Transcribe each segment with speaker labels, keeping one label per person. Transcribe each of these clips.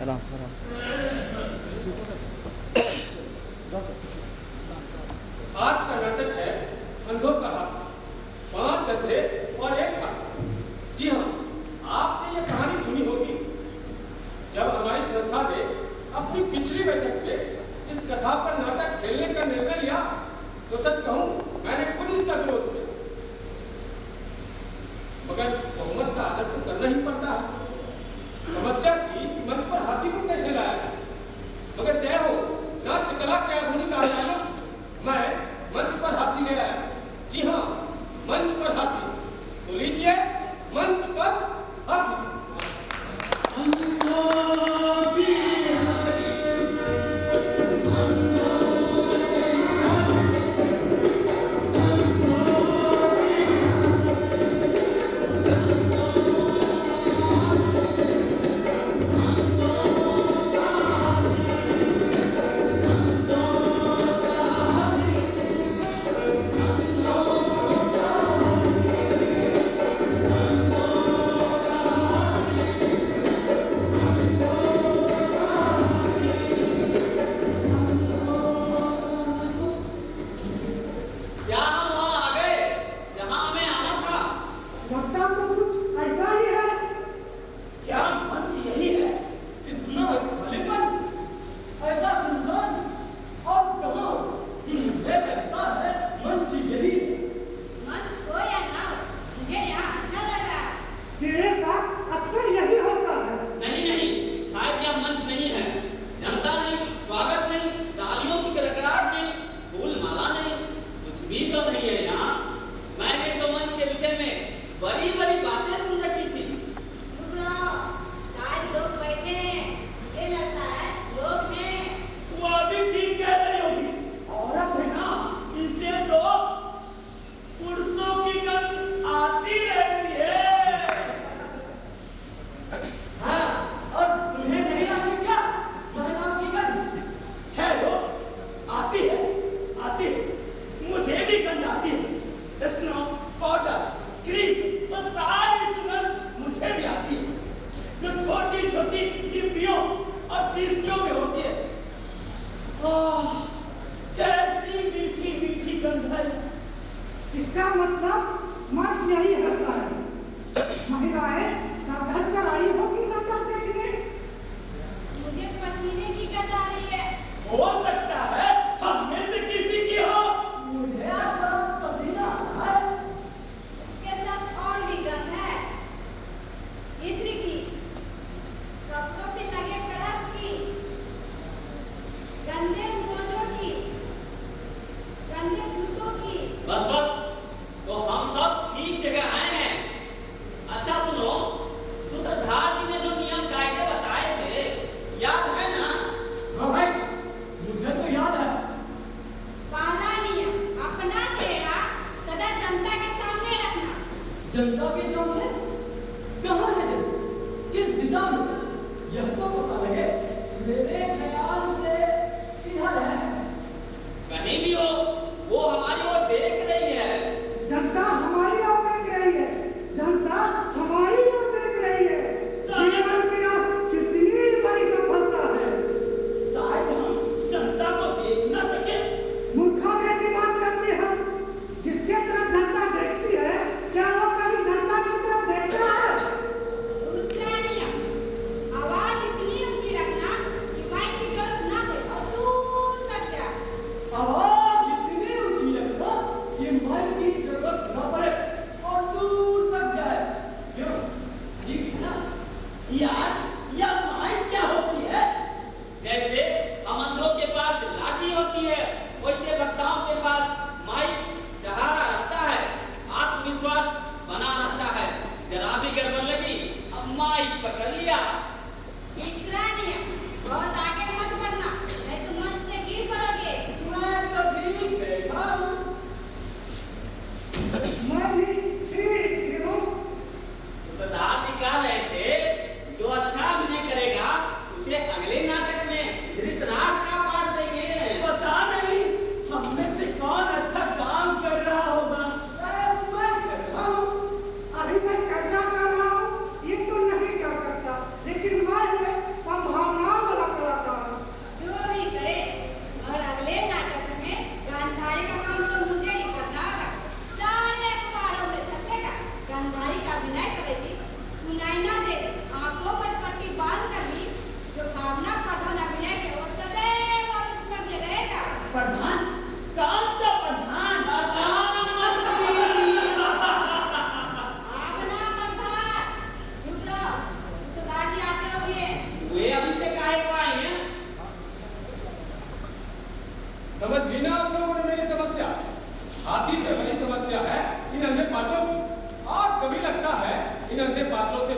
Speaker 1: आराम से आराम से।
Speaker 2: हाथ का नाटक है अंधों का हाथ, 5 अंधे और 1 हाथ। जी हाँ, आपने ये कहानी सुनी होगी। जब हमारी संस्था ने अपनी पिछली बैठक में इस कथा पर नाटक खेलने का निर्णय लिया तो सच कहूं मैंने खुद इसका विरोध किया, मगर बहुमत का आदर तो करना ही पड़ता है। समस्या थी कि मंच पर हाथी को कैसे लाया जाए, मगर जय हो नाट्य कला के आधुनिक आचार्यों, मैं मंच पर हाथी ले आया। जी हाँ, मंच पर हाथी। तो लीजिए मंच पर हाथी।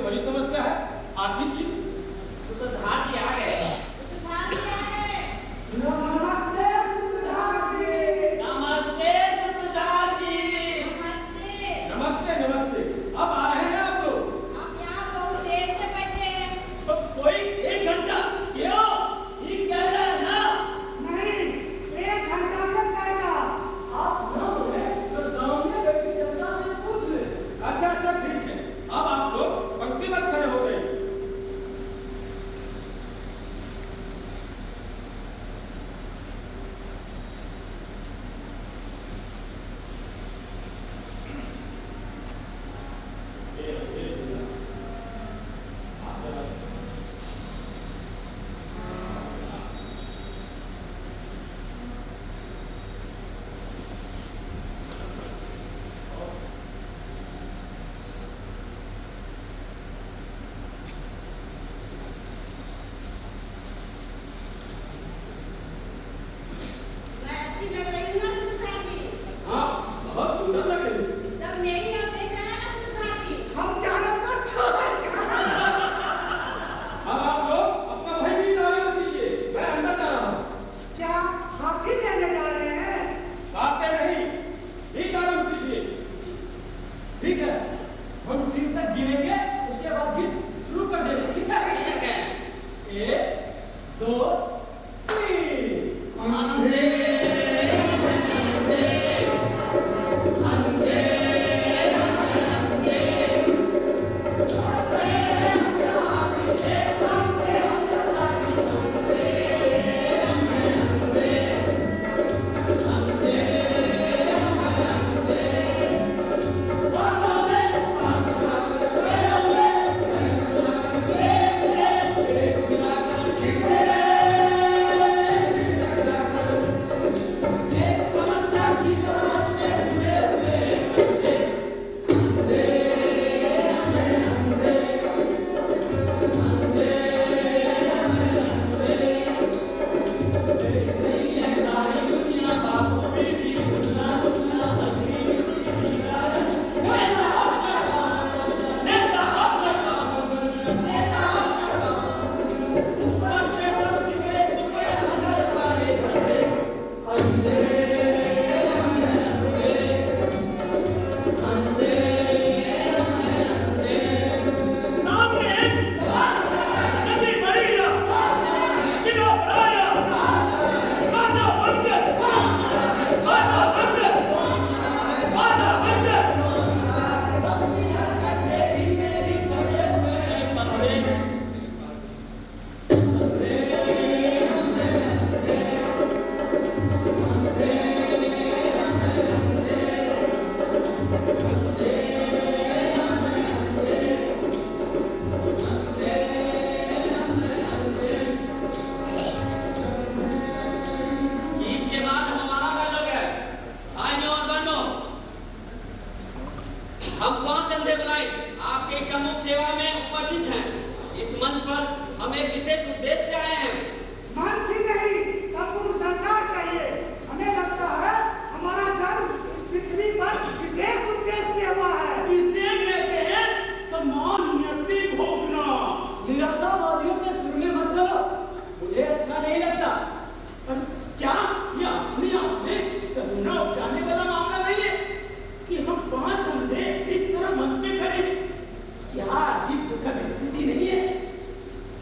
Speaker 2: बड़ी समस्या है आर्थिक की।
Speaker 1: सूत्रधार जी आ गए।
Speaker 3: नमस्ते सूत्रधार जी।
Speaker 1: नमस्ते सूत्रधार जी।
Speaker 2: नमस्ते नमस्ते। अब आ रहे हैं आप लोग?
Speaker 4: हम यहाँ बहुत देर से बैठे हैं।
Speaker 1: कोई 1 घंटा क्यों? ठीक कह रहे हैं ना?
Speaker 3: नहीं, 1 घंटा से ज्यादा।
Speaker 1: आप ना बोले तो सामने बैठी जनता से पूछ ले।
Speaker 2: अच्छा अच्छा ठीक है। अब आप लोग पंक्तिबद्ध खड़े हो गए।
Speaker 4: मैं अच्छी लग रही हूँ ना सूत्रधार जी?
Speaker 2: हाँ बहुत सुंदर लग रही है।
Speaker 4: सब मेरी ओर देख रहे हैं ना सूत्रधार जी?
Speaker 3: हम चारों को छोड़।
Speaker 2: अब आप लोग अपना भाई भी आराम कीजिए, मैं अंदर जा रहा हूँ।
Speaker 3: क्या हाथी लेने जा रहे हैं?
Speaker 2: बातें नहीं, ठीक आराम कीजिए।
Speaker 1: ठीक है, हम 3 तक गिनेंगे, उसके बाद गीत शुरू कर देंगे। ठीक है? ठीक है। 1 2 3। गीत के बाद हमारा डायलॉग है। आइए और बनो। हम 5 अंधे ब्लाइंड आपके सम्मुख सेवा में उपस्थित हैं। इस मंच पर हम एक विशेष उद्देश्य से आए हैं।
Speaker 3: मंच ही नहीं, संपूर्ण संसार कहिए। हमें लगता है हमारा जन्म इस पृथ्वी पर विशेष उद्देश्य से हुआ है।
Speaker 1: इसे कहते हैं समान नियति भोगना। निराशावादियों के सुर में मत करो, मुझे अच्छा नहीं लगता। पर क्या ये अपने आप में करुणा उपजाने वाला मामला नहीं है कि हम 5 अंधे इस तरह मंच में खड़े? क्या अजीब दुखद स्थिति नहीं है?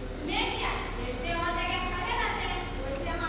Speaker 4: इसमें क्या? जैसे और जगह खड़े रहते हैं, वैसे हम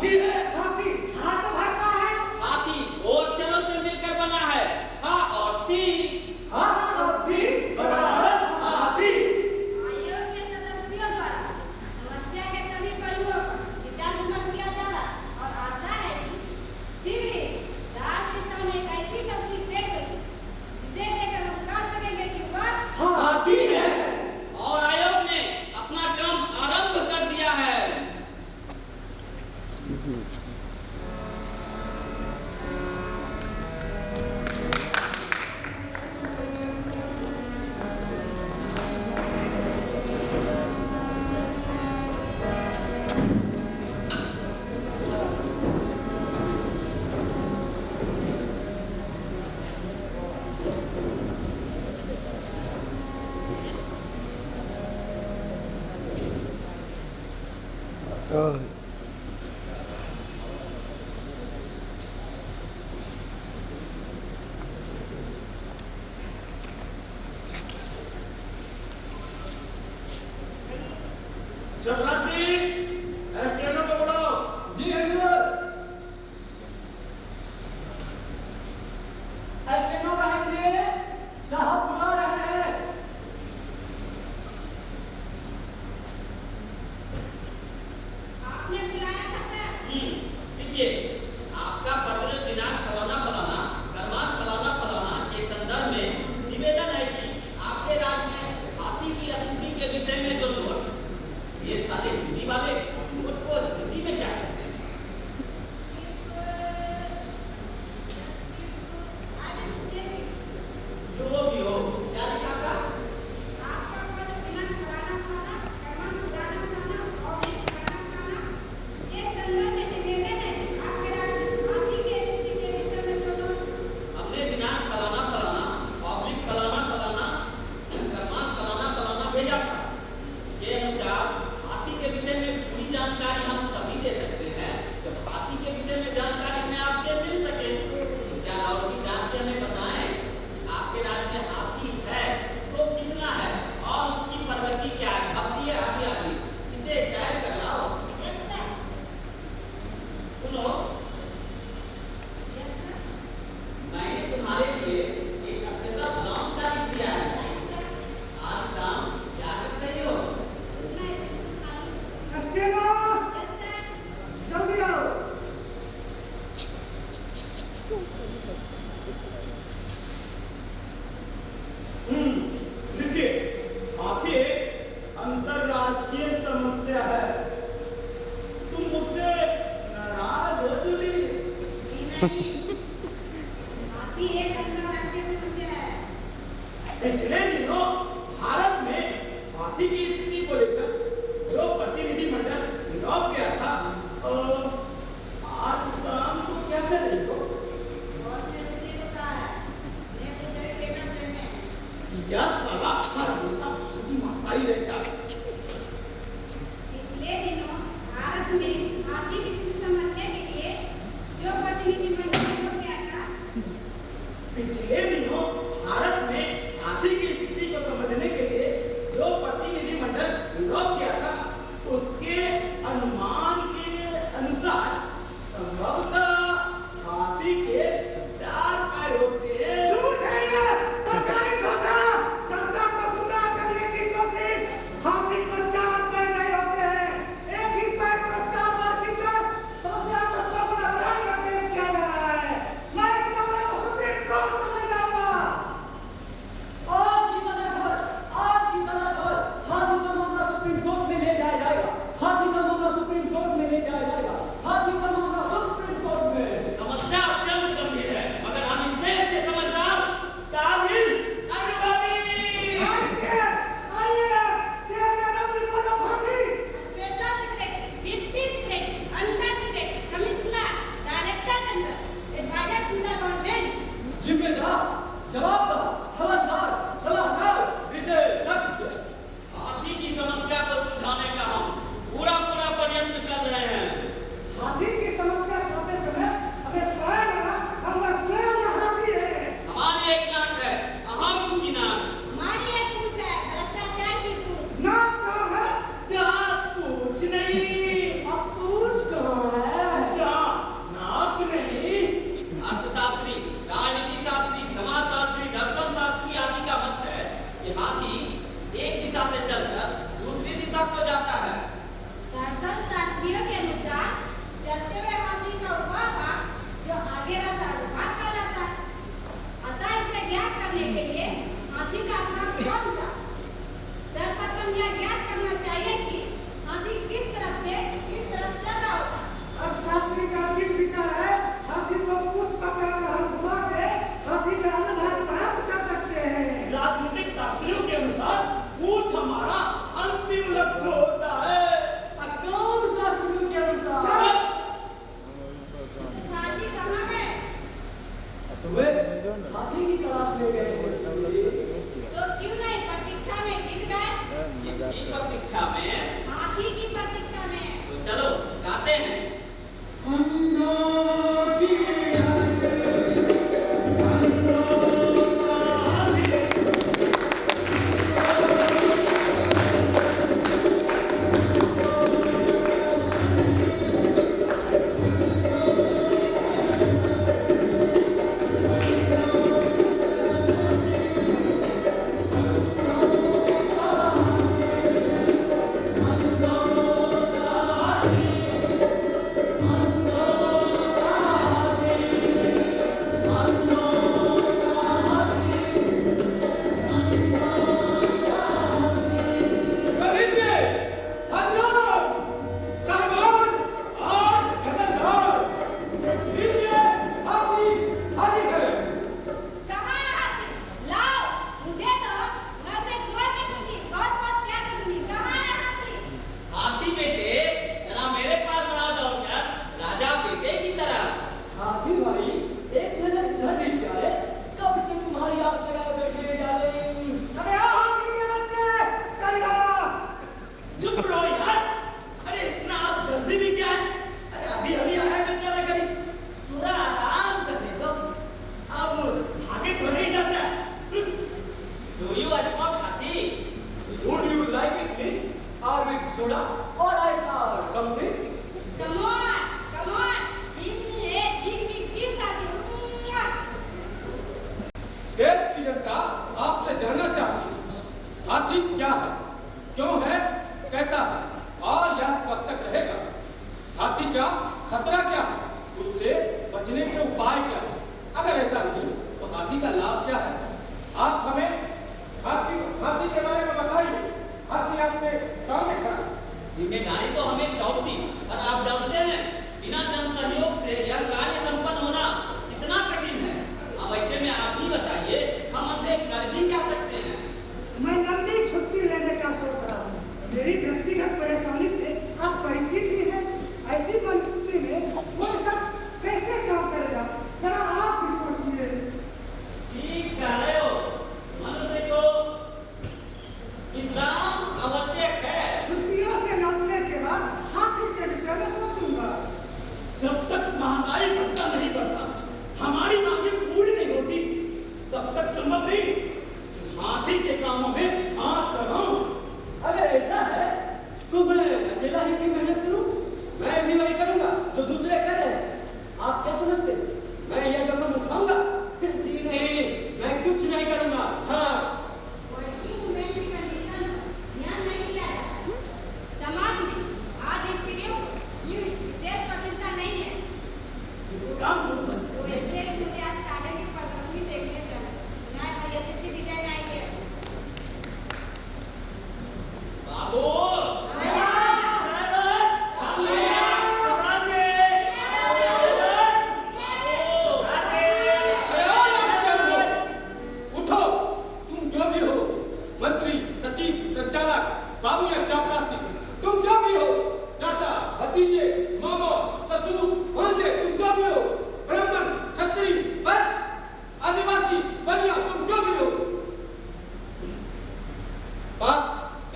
Speaker 1: हाथी है।
Speaker 3: हाथी हाथ तो भरता है।
Speaker 5: हाथी दो अक्षरों से मिलकर बना है, हा और थी।
Speaker 1: हाँ और थी बराबर हाथी।
Speaker 4: आयोग के सदस्यों द्वारा समस्या के सभी पहलुओं पर विचार विमर्श किया जा रहा और आशा है कि शीघ्र ही राष्ट्र के सामने एक ऐसी तस्वीर पेश होगी जिसे देखकर हम कह सकेंगे कि वह
Speaker 1: हाथी है।
Speaker 5: और आयोग ने अपना काम आरंभ कर दिया है।
Speaker 1: चपरासी, स्टेनो पकड़ो। जी हजूर। स्टेनो बहन जी, साहब बुला रहे हैं।
Speaker 4: आपने बुलाया था सर।
Speaker 5: देखिए, आपका पत्र दिनांक फलाना फलाना क्रमांक फलाना फलाना के संदर्भ में निवेदन है कि आपके राज्य में हाथी की स्थिति के विषय में जो नोट, ये सारे हिंदी वाले नोट को हिंदी में क्या कहते हैं? जो भी हो, क्या लिखा था?
Speaker 4: आपका पद दिनांक फलाना फलाना क्रमांक फलाना फलाना और एक फलाना फलाना ये संदर्भ में निवेदन है आपके राज्य में हाथी की स्थिति के विषय में जो नोट
Speaker 5: हमने दिनांक फलाना फलाना ऑब्लिक फलाना फलाना क्रमांक फलाना फलाना भेजा था। इसके अनुसार हाथी के विषय में पूरी जानकारी हम तभी दे सकते हैं जब हाथी के विषय में जानकारी हमें आपसे मिल सके। तो क्या और भी जांच से हमें बताएं, आपके राज्य में हाथी है तो कितना है और उसकी प्रगति क्या है? अब दिए आगे आगे इसे टाइप कर लाओ।
Speaker 4: यस सर
Speaker 5: सुनो,
Speaker 4: यस सर
Speaker 5: मैंने तुम्हारे लिए एक स्पेशल अनाउंस जारी किया है।
Speaker 4: थैंक्स सर
Speaker 5: आज शाम क्या करते हो?
Speaker 4: इतना ही खाली
Speaker 3: स्टेनो
Speaker 4: यस सर
Speaker 3: जल्दी आओ।
Speaker 1: देखिए, हाथी एक अंतरराष्ट्रीय समस्या है। तुम मुझसे नाराज हो जूली?
Speaker 4: नहीं हाथी एक अंतरराष्ट्रीय समस्या है।
Speaker 1: पिछले दिनों भारत में हाथी की स्थिति को लेकर जो प्रतिनिधिमंडल यूरोप गया था, आज शाम को क्या कर रही हो?
Speaker 4: बॉस ने रुकने को कहा है। उन्हें कुछ देर वेटर करने हैं।
Speaker 1: यह साला हमेशा मुझे मारता ही रहता है।
Speaker 4: पिछले दिनों भारत में हाथी की स्थिति समझने के लिए जो प्रतिनिधिमंडल हो गया था
Speaker 1: पिछले दिनों भारत में हाथी की स्थिति को समझने के लिए जो प्रतिनिधिमंडल यूरोप गया था, उसके अनुमान के अनुसार संभवतः हाथी के 4 पैर होते हैं।
Speaker 3: झूठ है ये, सरकारी धोखा, जनता को गुमराह करने की कोशिश। हाथी को 4 पैर नहीं होते हैं, एक ही पैर को 4 बार गिनकर सोशल तत्वों को अपराध में पेश किया जा रहा है। मैं इस मामले को सुप्रीम कोर्ट में ले जाऊंगा।
Speaker 1: आज की ताजा खबर, हाथी का मामला सुप्रीम कोर्ट में ले जाया जाएगा। हाथी का मामला सुप्रीम कोर्ट में ले जाया जाएगा। हाथी का मामला सुप्रीम
Speaker 5: चाहते हैं?
Speaker 4: कहाँ है हाथी? लाओ, मुझे दो, मैं उसे गोद में लूंगी, बहुत प्यार करूंगी। कहाँ है हाथी?
Speaker 5: हाथी बेटे, जरा मेरे पास आ दौड़कर राजा बेटे की तरह।
Speaker 1: हाथी भाई, एक नजर इधर भी प्यारे, कब से तुम्हारी आस लगाए बैठे जालिम।
Speaker 3: अरे आओ हाथी के बच्चे, चल आओ।
Speaker 1: चुप रहो यार। अरे इतना आप जल्दी भी क्या है? अरे अभी अभी आया है बेचारा करीब, थोड़ा आराम करने दो। अब भागे तो नहीं जाता है।
Speaker 5: Do you smoke हाथी?
Speaker 1: Would you like it lit or with soda or ice or something?
Speaker 4: Come on, give me a big kiss, हाथी।
Speaker 2: देश की जनता आपसे जानना चाहती है, हाथी क्या है, क्यों है, कैसा है और यह कब तक रहेगा? हाथी का खतरा क्या है, उससे बचने के उपाय क्या है? अगर ऐसा नहीं तो हाथी का लाभ क्या है? आप हमें हाथी के बारे में बताइए। हाथी आपके सामने खड़ा है।
Speaker 5: जिम्मेदारी तो हमें सौंप दी, और आप जानते हैं बिना जन सहयोग से यह कार्य संपन्न होना कितना कठिन है। अब ऐसे में आप ही बताइए, हम अंधे कर भी क्या सकते हैं?
Speaker 3: मैं लंबी छुट्टी लेने का सोच रहा हूँ। मेरी व्यक्तिगत परेशानी से आप परिचित ही हैं। ऐसी परिस्थिति में कोई शख्स कैसे काम करेगा, जरा आप ही सोचिए।
Speaker 5: ठीक कह रहे हो, मनुष्य को विश्राम आवश्यक है।
Speaker 3: छुट्टियों से लौटने के बाद हाथी के विषय में सोचूंगा।
Speaker 1: जब तक महंगाई भत्ता नहीं बढ़ता, हमारी मांगे पूरी नहीं होती, तब तक संभव नहीं कि हाथी के कामों में हाथ लगाऊं। अगर ऐसा है तो मैं अकेला ही की मेहनत करूं? मैं भी वही करूंगा जो दूसरे कर रहे हैं। आप क्या समझते? मैं यह जख्म उठाऊंगा? जी नहीं, मैं कुछ नहीं करूंगा। हाँ,
Speaker 4: वर्किंग वुमेन की कंडीशन ध्यान नहीं दिया जाता। समाज में आज स्त्रियों को यूं विशेष स्वतंत्रता नहीं है।
Speaker 1: इसका मतलब
Speaker 4: तो ऐसे में मुझे आज साड़ियों की प्रदर्शनी देखने चला। मैं बड़ी अच्छी डिजाइन आई है।
Speaker 5: बाबू,
Speaker 2: उठो, तुम जो भी हो, मंत्री, सचिव, संचालक, बाबू या चापरासी, तुम जो भी हो, चाचा, भतीजे, मामा, ससुर, भांजे, तुम जो भी हो, ब्राह्मण, क्षत्रिय, बस, आदिवासी, बनिया, तुम जो भी हो, बात,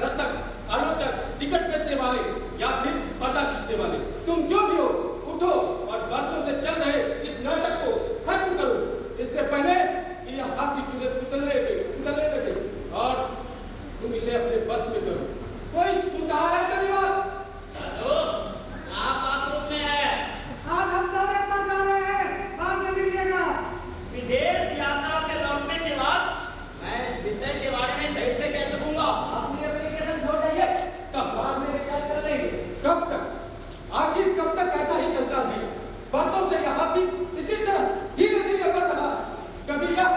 Speaker 2: रसक, आलोचक, टिकट बेचने वाले या फिर पर्दा खींचने वाले, तुम जो भी हो, उठो और वर्षों से चल रहे इस नाटक को खत्म करो। इससे पहले कि यह हाथी चूहे उछलने लगे और तुम इसे अपने बस में करो। कोई सुन रहा है मेरी बात?
Speaker 5: दादू, आप बाथरूम में है।
Speaker 3: आज हम दौरे पर जा रहे हैं, बाद में मिलिएगा।
Speaker 1: विदेश यात्रा से लौटने के बाद
Speaker 5: मैं इस विषय के बारे में सही से कह सकूंगा।
Speaker 1: अपनी एप्लीकेशन छोड़ दीजिए, तब बाद में विचार कर लेंगे।
Speaker 2: कब तक? आखिर कब तक ऐसा ही चलता रहेगा? बातों से यह हाथी इसी तरह धीरे धीरे बढ़ रहा है। कभी यह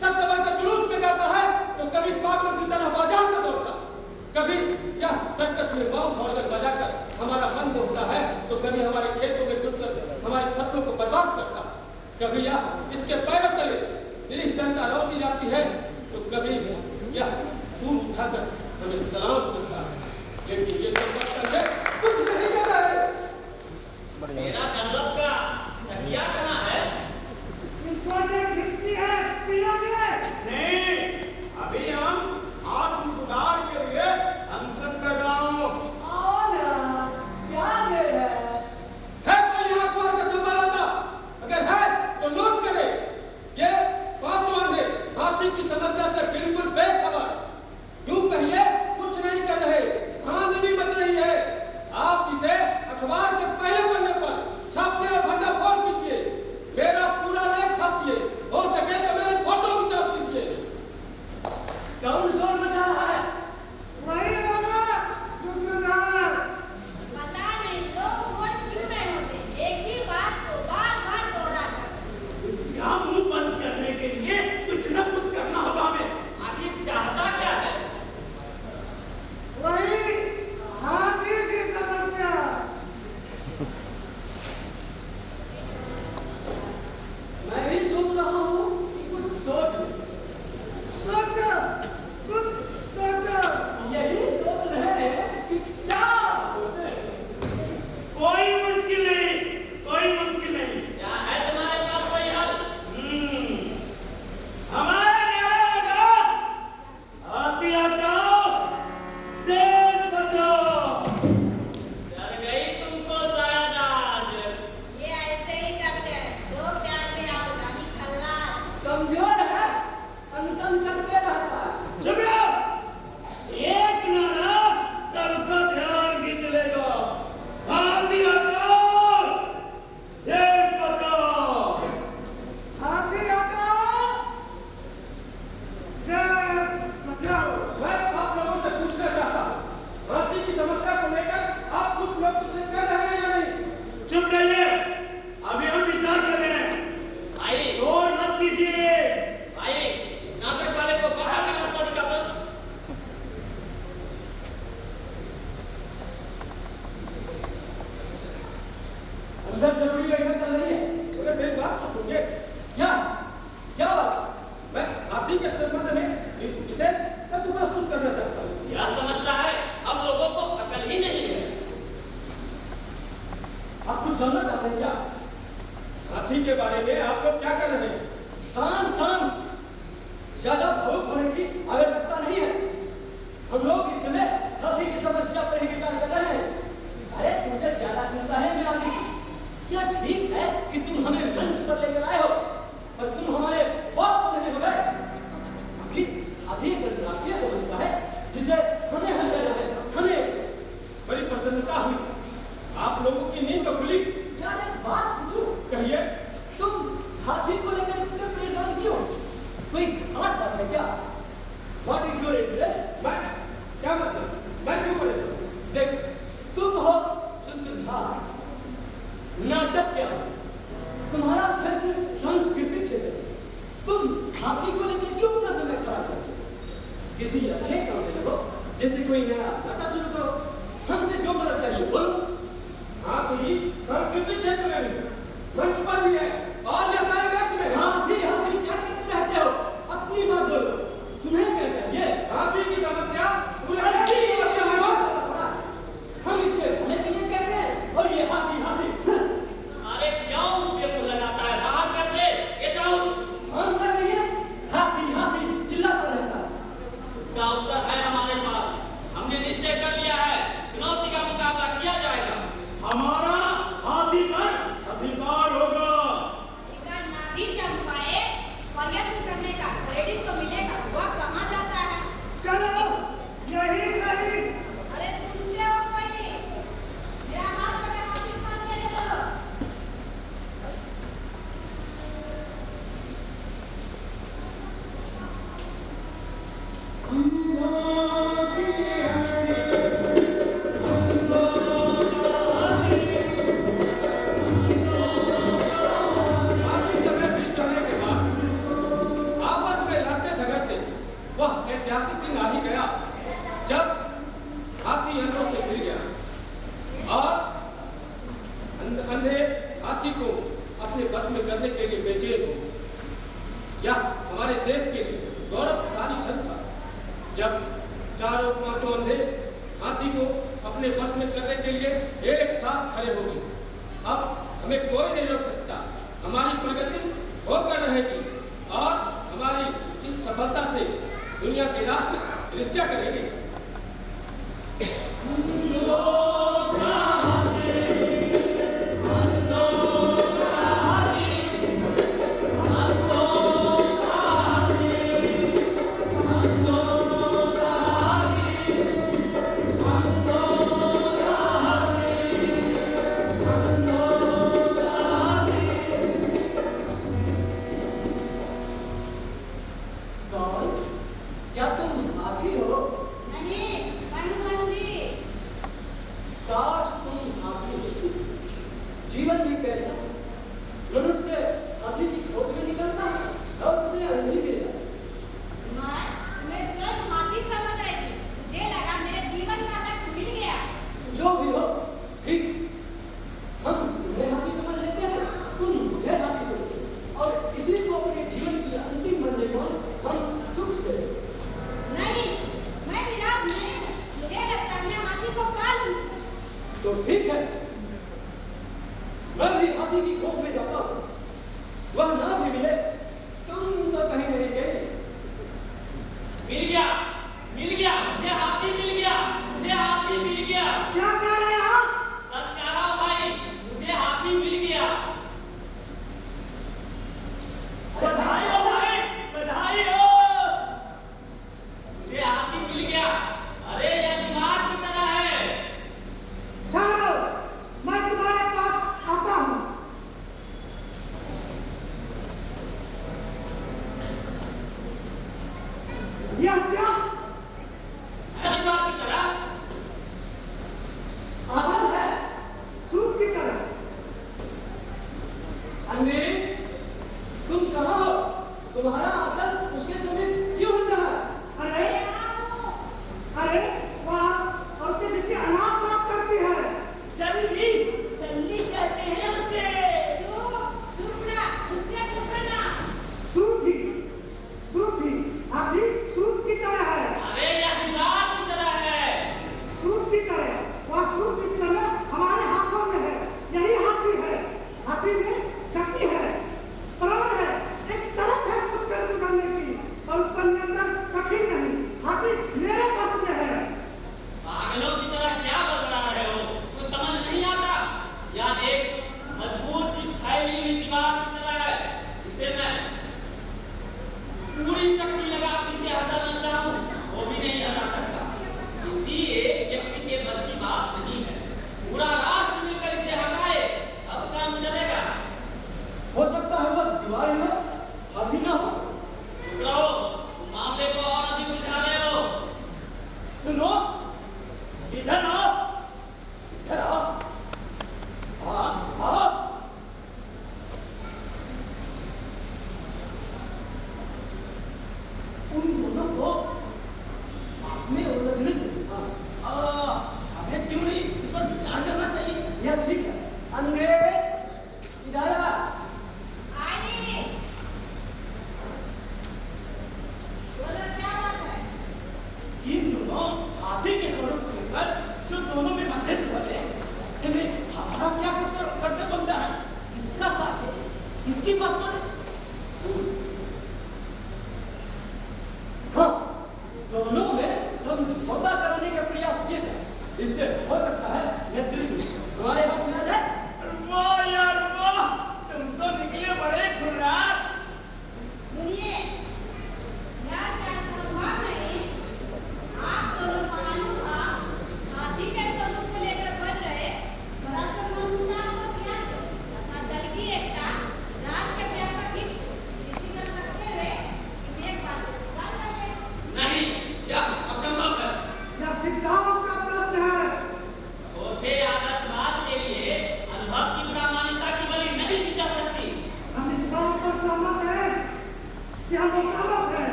Speaker 2: सच सबर का जुलूस में जाता है तो कभी पागलों की तरह बाजार में दौड़ता, कभी यह सर्कस में माउथ ऑर्गन बजाकर हमारा मन मोहता है तो कभी हमारे खेतों में घुसकर हमारी फसलों को बर्बाद करता, कभी यह इसके पैरों तले निरीह जनता लौटी जाती है तो कभी यह फूल उठाकर हमें सलाम करता है। लेकिन ये जो बर्तन है कुछ नहीं कहता है।
Speaker 5: मेरा डनलप का तकिया कहाँ है?
Speaker 3: इम्पोर्टेंट हिस्ट्री है, पियोगे?
Speaker 1: नहीं, अभी हम आत्म सुधार के लिए अनशन कर रहा हूँ। क्या देर है? जानना चाहते हैं क्या?
Speaker 2: हाथी के बारे में आप लोग क्या कर रहे हैं?
Speaker 1: शांत शांत, ज्यादा भावुक होने की आवश्यकता नहीं है। हम लोग इस समय हाथी की समस्या पर ही विचार कर रहे हैं। अरे तुमसे ज्यादा चिंता है मैं हाथी की। यह ठीक है कि तुम हमें मंच पर लेकर आए हो, पर तुम हमारे बाप तो नहीं हो गए। आखिर हाथी एक अंतर्राष्ट्रीय समस्या है जिसे हमें हल करना है। हमें
Speaker 2: बड़ी प्रसन्नता हुई, आप लोगों की नींद तो खुली।
Speaker 1: यार एक बात पूछूं?
Speaker 2: कहिए।
Speaker 1: तुम हाथी को लेकर इतने परेशान क्यों? कोई खास बात है क्या? What is your interest?
Speaker 2: मैं क्या मतलब? मैं क्यों परेशान?
Speaker 1: देख, तुम हो सूत्रधार, नाटक क्या हो? तुम्हारा क्षेत्र सांस्कृतिक क्षेत्र है। तुम हाथी को लेकर क्यों अपना समय खराब करते हो? किसी अच्छे काम में लगो, जैसे कोई नया नाटक शुरू करो। हमसे जो मदद चाहिए बोलो।
Speaker 2: हाथी सांस्कृतिक क्षेत्र में भी, मंच पर भी है और ये सारे देश में है।
Speaker 1: हाथी हाथी क्या कहते रहते हो? अपनी बात बोलो। तुम्हें क्या चाहिए?
Speaker 2: हाथी की समस्या पूरे देश की समस्या है।
Speaker 1: हम इसके भले के लिए कहते हैं और ये हाथी हाथी।
Speaker 5: अरे क्यों उसे मुंह लगाता है? बाहर कर दे, गेट आउट।
Speaker 1: हम कर रही है हाथी हाथी चिल्लाता रहता है।
Speaker 5: उसका उत्तर है हमारे पास। हमने निश्चय कर लिया है, चुनौती का मुकाबला किया जाएगा।
Speaker 3: हमारा हाथी पर अधिकार होगा।
Speaker 4: अधिकार ना भी जम पाए, प्रयत्न करने का क्रेडिट तो मिलेगा। वह कहाँ जाता है?
Speaker 3: चलो यही सही।
Speaker 4: अरे सुनते हो कोई? मेरा हाथ पकड़ हाथी पास ले लो।
Speaker 2: काफी समय बीत जाने के बाद आपस में लड़ते झगड़ते वह ऐतिहासिक दिन आ ही गया जब हाथी अंधों से गिर गया और अंधे हाथी को अपने बस में करने के लिए बेचैन हो। यह हमारे देश के लिए गौरवशाली क्षण था जब चारों पांचों अंधे हाथी को अपने बस में करने के लिए एक साथ खड़े हो गए। अब हमें कोई नहीं रोक सकता। हमारी प्रगति होकर रहेगी और हमारी इस सफलता से दुनिया के राष्ट्र ईर्ष्या करेंगे।
Speaker 1: कौन? क्या तुम हाथी हो?
Speaker 4: नहीं, मैं हूँ अंधी।
Speaker 1: काश तुम हाथी होती। जीवन भी कैसा है? मनुष्य हाथी की खोज में निकलता है और उसे अंधी भी है।
Speaker 4: मैं स्वयं हाथी समझ रही थी। मुझे लगा मेरे जीवन का लक्ष्य मिल गया।
Speaker 1: जो भी हो, ठीक। हम तुम्हें हाथी समझ लेते हैं, तुम मुझे हाथी समझते हो और इसी को अपने जीवन की अंतिम मंजिल मान हम सुख से।
Speaker 4: नहीं, मैं निराश नहीं हूँ। मुझे लगता है मैं हाथी को पा लूंगी।
Speaker 1: तो ठीक है, मैं भी हाथी की खोज में जाता हूँ। वह ना भी मिले, तुम तो कहीं नहीं गई।
Speaker 5: मिल गया, मिल गया, मुझे हाथी मिल गया, मुझे हाथी मिल गया।
Speaker 3: क्या कह रहे हो?
Speaker 5: सच कह रहा हूँ भाई, मुझे हाथी मिल गया। बधाई हो भाई, बधाई हो। मुझे हाथी मिल गया। अरे यह दिमाग की तरह है।
Speaker 3: चलो मैं तुम्हारे पास आता हूँ। यह क्या?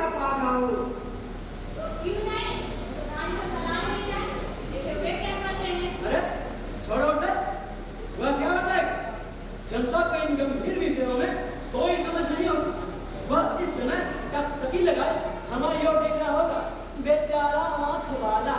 Speaker 3: तरफ आ जाओ।
Speaker 4: तो क्यों नहीं? रानी से सलाह नहीं जाए। देखिए वे क्या करते हैं।
Speaker 1: अरे छोड़ो उसे, वह क्या बताए? जनता को इन गंभीर विषयों में कोई समझ नहीं होती। वह इस समय टकटकी लगाए हमारी ओर देख रहा होगा, बेचारा आंख वाला।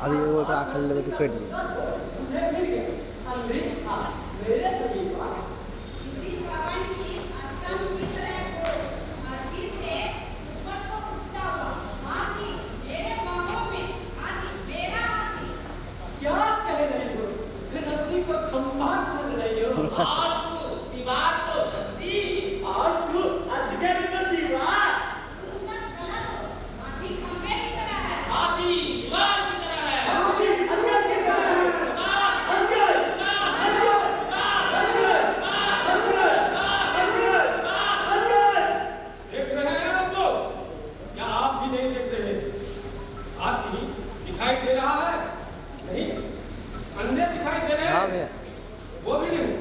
Speaker 6: अभी वो आखिर लगे तो कट दिया।
Speaker 1: मुझे मिल गया अंधे मेरे समीप
Speaker 4: किसी भगवान की आत्मा की तरह को धरती से ऊपर को उठता हुआ हाथी मेरे बाहों में हाथी मेरा हाथी।
Speaker 1: क्या कह रही हो? रस्सी को खंभा समझ रही हो?
Speaker 5: और तू दीवार को रस्सी
Speaker 1: और तू अजगर को दीवार।
Speaker 4: तुम सब गलत हो। हाथी खंभे की तरह है।
Speaker 5: हाथी दीवार की तरह है।
Speaker 1: हाथी अजगर की तरह है। अजगर, अजगर, अजगर, अजगर, अजगर, अजगर।
Speaker 2: देख रहे हैं आप लोग? क्या आप भी नहीं देख रहे? हाथी दिखाई दे रहा है? नहीं। अंधे दिखाई दे रहे
Speaker 6: हाँ
Speaker 2: हैं?
Speaker 6: भैया।
Speaker 2: वो भी नहीं।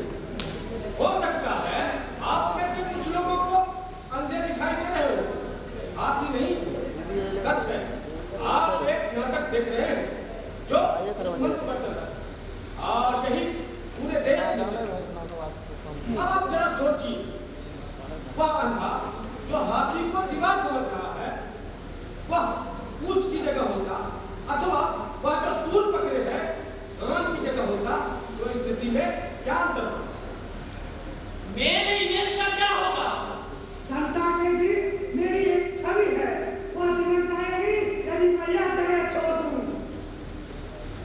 Speaker 2: हो सकता है आप में से कुछ लोगों को अंधे दिखाई दे रहे हो। हाथी नहीं, सच है। आप एक नाटक देख रहे हैं जो इस मंच पर चल रहा है और यही पूरे देश में चल रहा है। अब आप जरा सोचिए, वह अंधा जो हाथी को दीवार समझ रहा है, वह उसकी जगह होता, अथवा वह जो सूल पकड़े है कान की जगह होता, तो इस स्थिति में क्या अंतर होता?
Speaker 5: मेरे इमेज का क्या होगा?
Speaker 3: जनता के बीच मेरी एक छवि है, वह बिगड़ जाएगी यदि मैं यह जगह छोड़ दूं।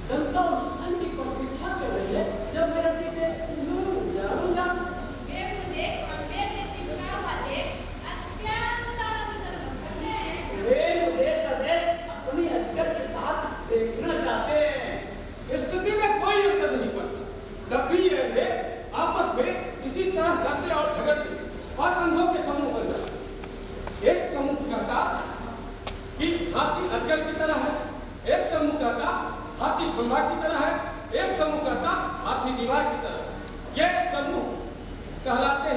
Speaker 1: जनता उस क्षण की प्रतीक्षा कर रही है जब मैं रस्सी से जाऊंगा।
Speaker 4: वे मुझे खंभे से चिपका हुआ देख अत्यंत आनंदित करते हैं।
Speaker 1: वे मुझे सदैव अपनी अजगर के साथ देखना चाहते हैं।
Speaker 2: स्थिति में कोई अंतर नहीं पड़ता। तब भी ये अंधे आपस में इसी तरह लड़ते और झगड़ते और अंधों के समूह बन जाते। एक समूह कहता कि हाथी अजगर की तरह है, एक समूह कहता हाथी खंभा की तरह है, एक समूह कहता हाथी दीवार की तरह है। ये समूह कहलाते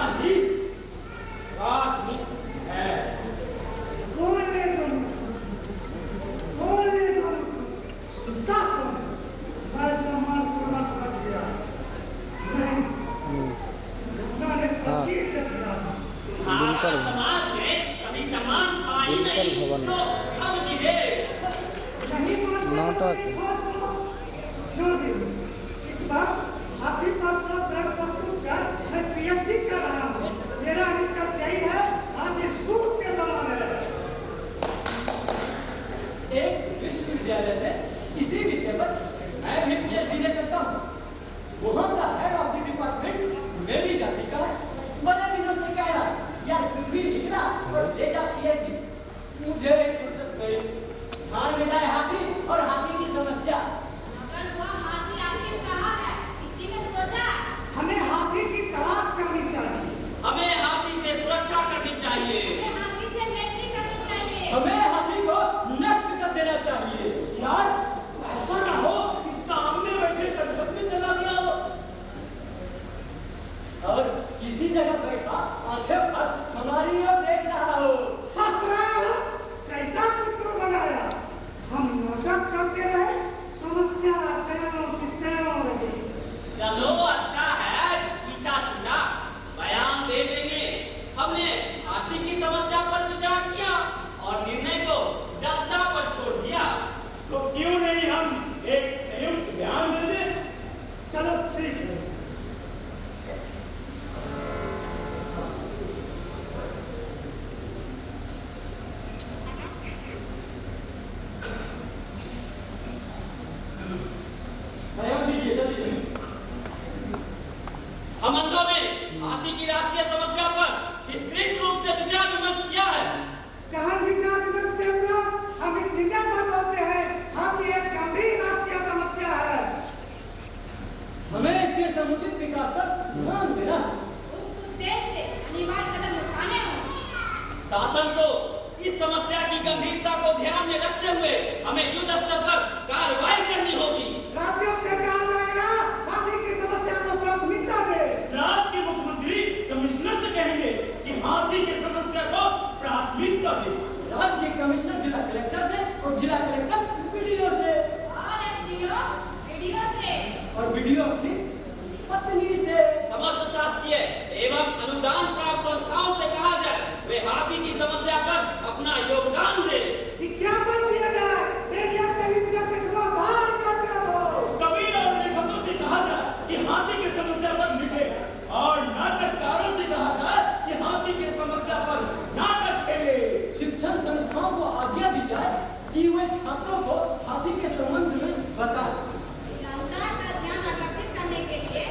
Speaker 1: इतना ही
Speaker 2: राजनीति है।
Speaker 3: बोलने दो सुनता कौन? मैं सम्मानपूर्वक बच गया। नहीं, इस घटना ने सबकी इज्जत गिरा दी।
Speaker 5: हमारा समाज में कभी सम्मान था ही नहीं, जो अब गिरे।
Speaker 3: नहीं मानते
Speaker 6: नाटक।
Speaker 3: जोड़ दिए। इस वर्ष हाथी पर सब ड्रग प्रस्तुत कर मैं पीएचडी कर रहा हूँ। मेरा निष्कर्ष यही है, हाथी सूट के समान है।
Speaker 1: एक विश्वविद्यालय से इसी विषय पर मैं भी पीएचडी ले सकता हूँ। वहाँ का हेड ऑफ द डिपार्टमेंट मेरी जाति का है। बड़े दिनों से कह रहा यार कुछ भी लिखना और ले जा पीएचडी। मुझे फुर्सत नहीं। धार में जाए हाथी और हाथी की समस्या।
Speaker 4: मगर वो हाथी आखिर कहाँ है? किसी ने सोचा?
Speaker 3: हमें हाथी की तलाश करनी चाहिए।
Speaker 5: हमें हाथी से सुरक्षा करनी चाहिए।
Speaker 4: हमें हाथी से मैत्री करनी चाहिए।
Speaker 1: हमें हाथी को नष्ट कर देना चाहिए। यार ऐसा ना हो कि सामने बैठे दर्शक में चला गया हो और किसी जगह बैठा आंखें पर हमारी ओर देख रहा हो।
Speaker 3: हंस रहा हो? कैसा पुत्र बनाया? हम नाटक करते रहे, समस्या चैनों की तैनों रही।
Speaker 5: चलो अच्छा है, पीछा छूटा, बयान दे देंगे। हमने हाथी की समस्या पर विचार किया और निर्णय को जनता पर छोड़ दिया।
Speaker 1: तो क्यों नहीं हम एक संयुक्त बयान दे दें?
Speaker 3: चलो ठीक है।
Speaker 1: बयान दीजिए जल्दी।
Speaker 5: हम अंतों ने हाथी की राष्ट्रीय समस्या पर विस्तृत रूप से विचार विमर्श किया है।
Speaker 3: गहन विचार विमर्श के उपरांत हम इस निर्णय पर पहुंचे हैं, हाथी एक गंभीर राष्ट्रीय समस्या है।
Speaker 1: हमें इसके समुचित विकास पर ध्यान देना है।
Speaker 4: उस उद्देश्य से अनिवार्य कदम उठाने होंगे।
Speaker 5: शासन को इस समस्या की गंभीरता को ध्यान में रखते हुए हमें युद्ध स्तर पर कार्रवाई करनी होगी।
Speaker 3: राज्यों से कहा जाएगा, हाथी की समस्या को प्राथमिकता दे।
Speaker 1: राज्य के मुख्यमंत्री कमिश्नर से कहेंगे कि हाथी की समस्या को प्राथमिकता दे। राज्य के कमिश्नर जिला कलेक्टर से और जिला कलेक्टर बीडीओ से
Speaker 4: और एसडीओ वीडियो से
Speaker 1: और बीडीओ अपनी पत्नी से।
Speaker 5: समस्त शासकीय एवं अनुदान प्राप्त संस्थाओं से कहा जाए वे हाथी की समस्या पर अपना योगदान दे।
Speaker 3: विज्ञापन दिया जाए, रेडियो टेलीविजन से खबरदार करते रहो।
Speaker 1: कवि और लेखकों से कहा जाए कि हाथी की समस्या पर लिखे और नाटककारों से कहा जाए कि हाथी की समस्या पर नाटक खेले। शिक्षण संस्थाओं को आज्ञा दी जाए कि वे छात्रों को हाथी के संबंध में बताएं।
Speaker 4: जनता का ध्यान आकर्षित करने के लिए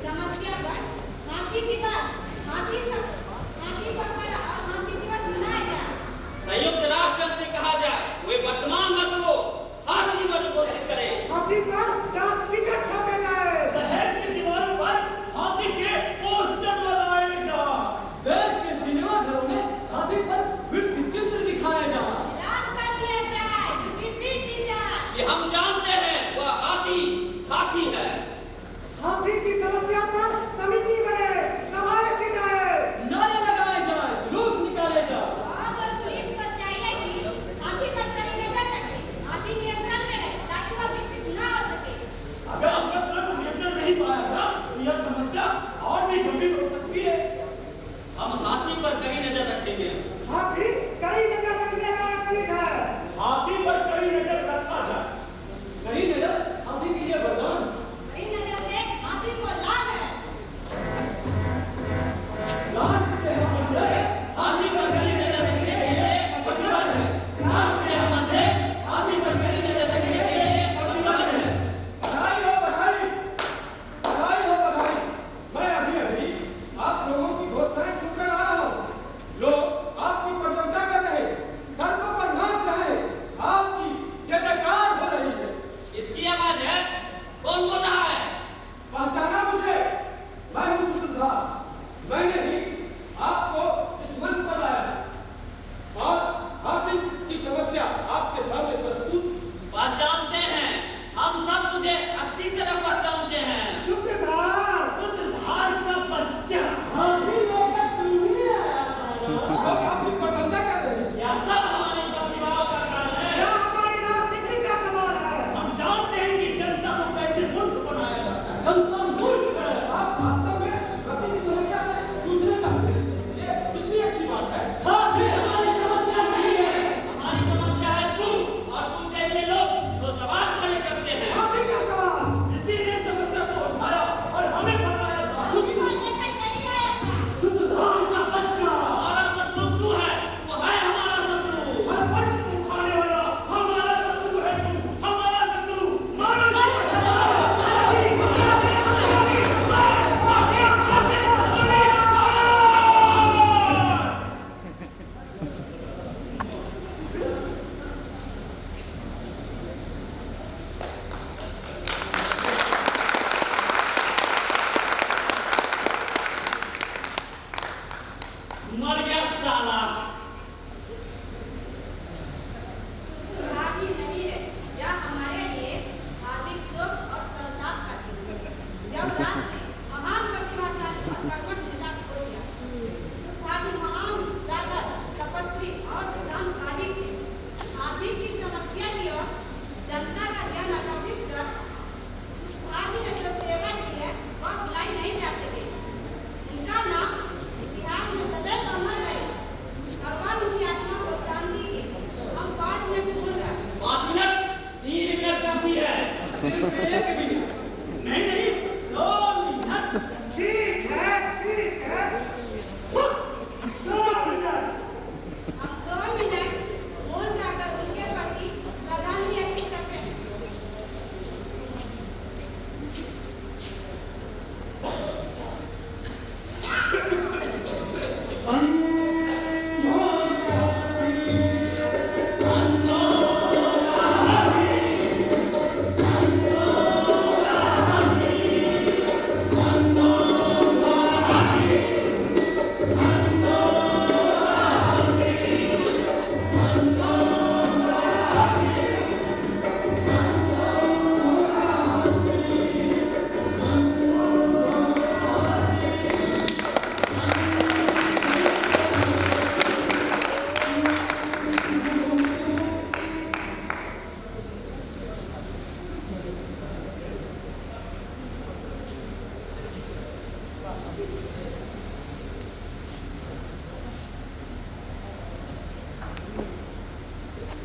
Speaker 4: समस्या पर हाथी दिवस, हाथी पखवाड़ा और हाथी दिवस मनाया जाए।
Speaker 5: संयुक्त राष्ट्र से कहा जाए वे वर्तमान वर्ष को हाथी वर्ष घोषित करें।
Speaker 3: हाथी पर डाक टिकट छापे जाए।
Speaker 1: शहर की दीवारों पर हाथी के पोस्टर लगाए जाए। देश के सिनेमा घरों में हाथी पर वृत्त चित्र दिखाए जाए।
Speaker 4: ऐलान कर दिया जाए, टिकट दी जाए।
Speaker 5: कि हम जानते हैं वह हाथी है।
Speaker 3: हाथी की समस्या पर समिति बने, सभाएं की जाए।
Speaker 5: मर गया साला।
Speaker 4: हाथी नहीं है, यह हमारे लिए हार्दिक शोक और संताप का दिन है। जब राष्ट्र ने महान प्रतिभाशाली और कर्मठ नेता खो दिया, सुधारी महान साधक, तपस्वी और सिद्धांतवादी थे। हाथी की समस्या की ओर जनता का ध्यान आकर्षित कर सुधारी ने जो सेवा की है वह भुलाई नहीं जा सकेगी। उनका नाम इतिहास में सदैव अमर रहेगा। भगवान उनकी आत्मा को शांति दे। हम 5 मिनट बोल रहे हैं।
Speaker 5: 5 मिनट 3 मिनट काफी है।
Speaker 1: सिर्फ 1 मिनट नहीं नहीं 2 मिनट।
Speaker 3: ठीक है, ठीक है। 2 मिनट।
Speaker 4: हम 2 मिनट बोल जाकर उनके प्रति श्रद्धांजलि अर्पित करते हैं।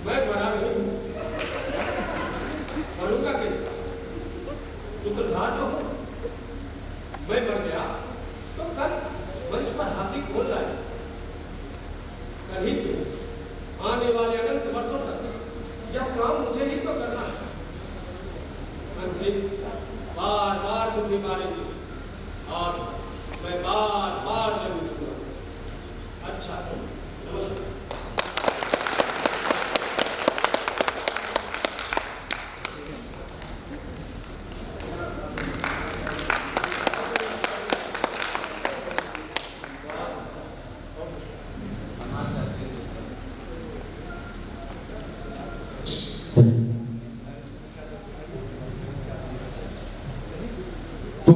Speaker 2: मैं मरा नहीं हूँ, मरूंगा कैसे? सूत्रधार जो हूँ, मैं मर गया तो कल मंच पर हाथी खोल लाए। कल ही क्यों? आने वाले अनंत वर्षों तक यह काम मुझे ही तो करना है। अंतिम बार बार मुझे मारेंगे और मैं बार बार लड़ूंगा। अच्छा, नमस्कार।
Speaker 7: तो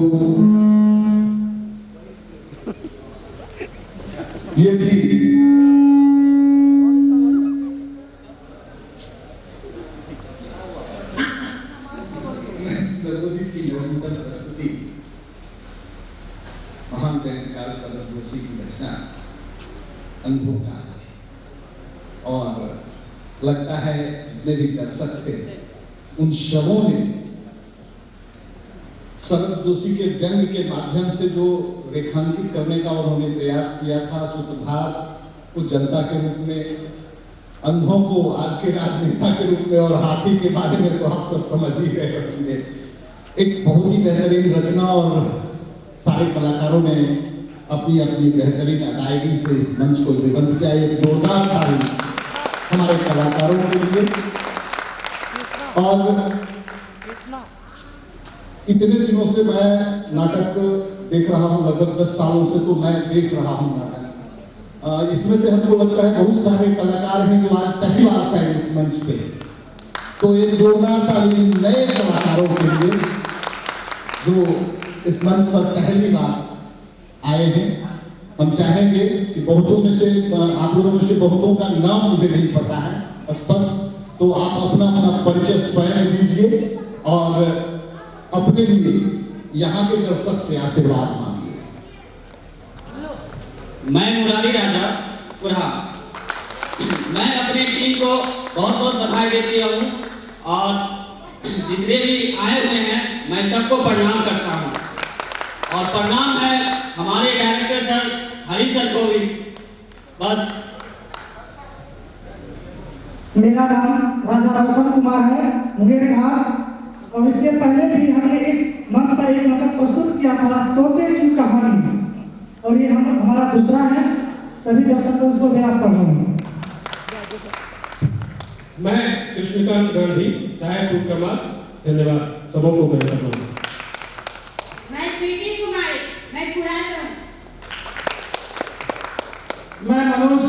Speaker 7: ये थी नर्मदी की नवीनतम प्रस्तुति महान गायनकार शरद जोशी की रचना अंधों का हाथी। और लगता है जितने भी दर्शक थे उन सबों ने शरद जोशी के व्यंग के माध्यम से जो रेखांकित करने का उन्होंने प्रयास किया था, सूत्रधार को जनता के रूप में, अंधों को आज के राजनेता के रूप में और हाथी के बारे में तो आप सब समझ ही गए होंगे। एक बहुत ही बेहतरीन रचना और सारे कलाकारों ने अपनी अपनी बेहतरीन अदायगी से इस मंच को जीवंत किया। एक जोरदार ताली हमारे कलाकारों के लिए। और इतने दिनों से मैं नाटक देख रहा हूँ, लगभग 10 सालों से तो मैं देख रहा हूँ नाटक। इसमें से हमको लगता है बहुत सारे कलाकार हैं जो आज पहली बार शायद इस मंच पे, तो एक जोरदार ताली नए कलाकारों के लिए जो इस मंच पर पहली बार आए हैं। हम चाहेंगे कि बहुतों में से, आप लोगों में से बहुतों का नाम मुझे नहीं पता है स्पष्ट, तो आप अपना अपना परिचय स्वयं दीजिए और अपने लिए यहाँ के दर्शक से आशीर्वाद मांगिए।
Speaker 5: मैं मुरारी राजा पुरहा, मैं अपनी टीम को बहुत बहुत बधाई देती हूँ और जितने भी आए हुए हैं मैं सबको प्रणाम करता हूँ। और प्रणाम है हमारे डायरेक्टर सर हरी सर को भी। बस
Speaker 3: मेरा नाम राजा रोशन कुमार है, मुंगेर घाट। और इससे पहले भी हमने इस मंच पर एक नाटक प्रस्तुत किया था, तोते की कहानी, और ये हमारा दूसरा है। सभी दर्शकों को भी आप पढ़ेंगे।
Speaker 2: मैं कृष्णकांत गांधी, साहेबपुर कमाल। धन्यवाद सबों को बेहतर हूँ।
Speaker 4: मैं स्वीटी कुमारी, मैं पुरातन।
Speaker 3: मैं मनोज